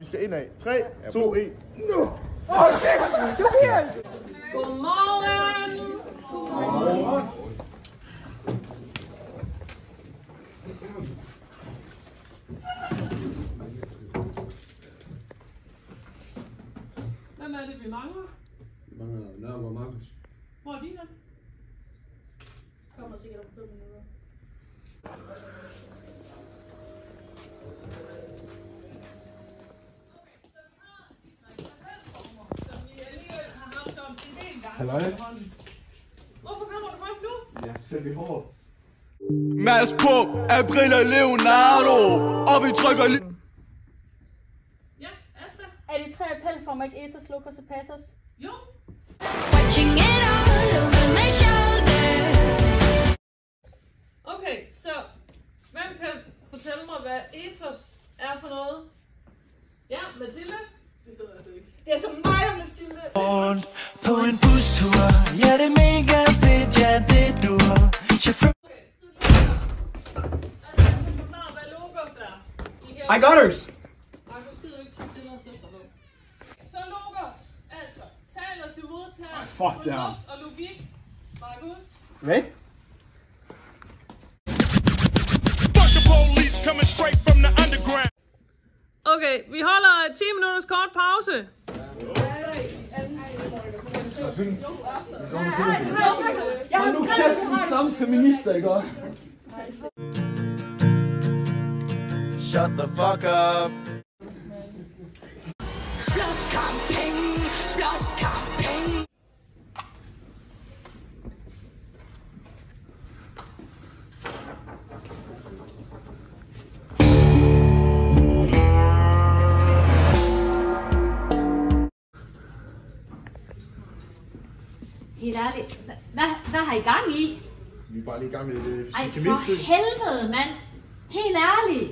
Vi skal indad. 3, 2, 1. Nu! Tobias! Godmorgen! Godmorgen! Hvem er det, vi mangler? Vi mangler Nørgaard og Markus. Hvor er de her? Kommer sikkert om 5 minutter. Halløj. Hvorfor kommer du først nu? Jeg skal sætte mit hår. Mads på, April og Leonardo, og vi trykker lige. Ja, Asta? Er de 3 appel for Mike Etos, Lucas og Passos? Jo. Okay, så hvem kan fortælle mig, hvad ethos er for noget? Ja, Mathilde? Det ved jeg altså ikke. Det er så mig og Mathilde. På en bustur, ja det er mega fedt, ja det duer. Okay, så forklare, hvad logos er. I got hers! Markus, gider du ikke tage stille og sætte dig ned? Så logos, altså taler til modtager, Fuck det her. fornuft og logik. Markus? Hvad? Fuck the police coming straight from the underground. Okay, vi holder 10 minutters kort pause. Jeg har skrevet Samme feminister, ikke også? Shut the fuck up. Helt ærligt, hvad har I gang i? Vi er bare lige i gang med det. Ej, for helvede, mand. Helt ærligt.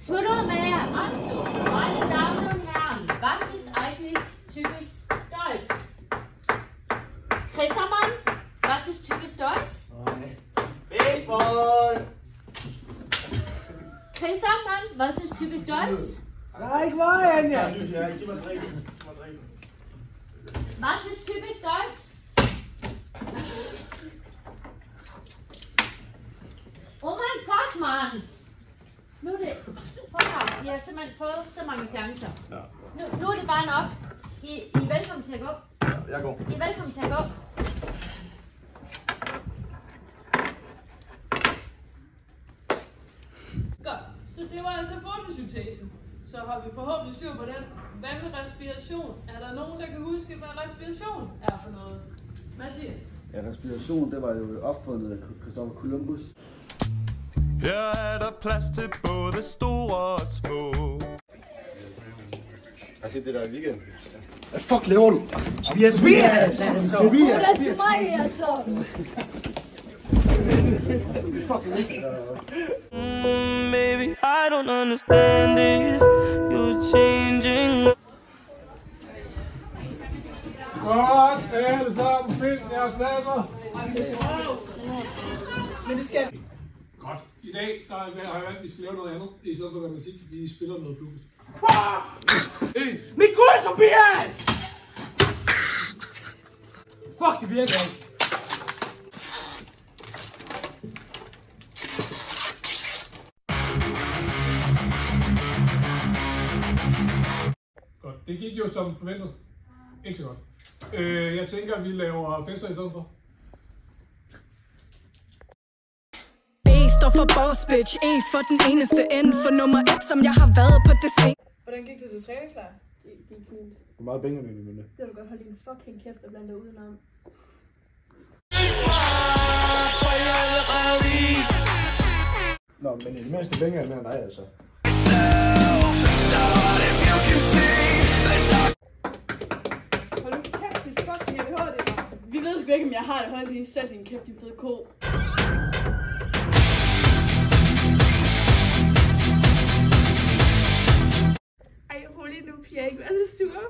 Smut ud med jer. Also, meine Damen und Herren, was ist eigentlich typisch Deutsch? Christermann, was ist typisch Deutsch? Baseball! Christermann, was ist typisch Deutsch? Nej, ikke mig, Anja! Giv mig drikke. Was ist typisch Deutsch? Oh mein Gott, Mann! Nu er det... Prøv at I har simpelthen fået så mange chancer. Ja. Nu er det bare nok. I er velkommen til at gå. Ja, jeg går. I er velkommen til at gå. Godt, så det var altså fotosyntesen. Så har vi forhåbentlig styr på den. Hvad med respiration? Er der nogen, der kan huske, hvad respiration er for noget? Mathias? Ja, respiration, det var jo opfundet af Christopher Columbus. Her er der plads til både store og små. Har I set det der i weekenden? Hvad fuck laver du? Tobias! Tobias! det er til mig, altså. Maybe I don't understand this. You're changing. Godt, alle sammen, find jeres pladser. Men det skal... Godt. I dag har jeg valgt, at vi skal lave noget andet, i stedet for matematik. Vi spiller noget blues. Mit gud, Tobias! Fuck, det virker ikke. Godt. Det gik jo som forventet. Ikke så godt. Jeg tænker, at vi laver fester i stedet for. Står for boss bitch, en for den eneste ende for nummer 1, som jeg har været på det scene. Hvordan gik det til træningslejr? Det gik fint. Hvor meget Benjamin i minde? Det vil du godt holde din fucking kæft og blande dig udenom. Nå, men i det mindste Benjamin er mere end dig, altså. Hold nu kæft, dit fucking ADHD. Vi ved sgu ikke, om jeg har det. Hold lige selv din kæft, din fede ko. Ej, rolig nu, Pia. Ikke vær så sur.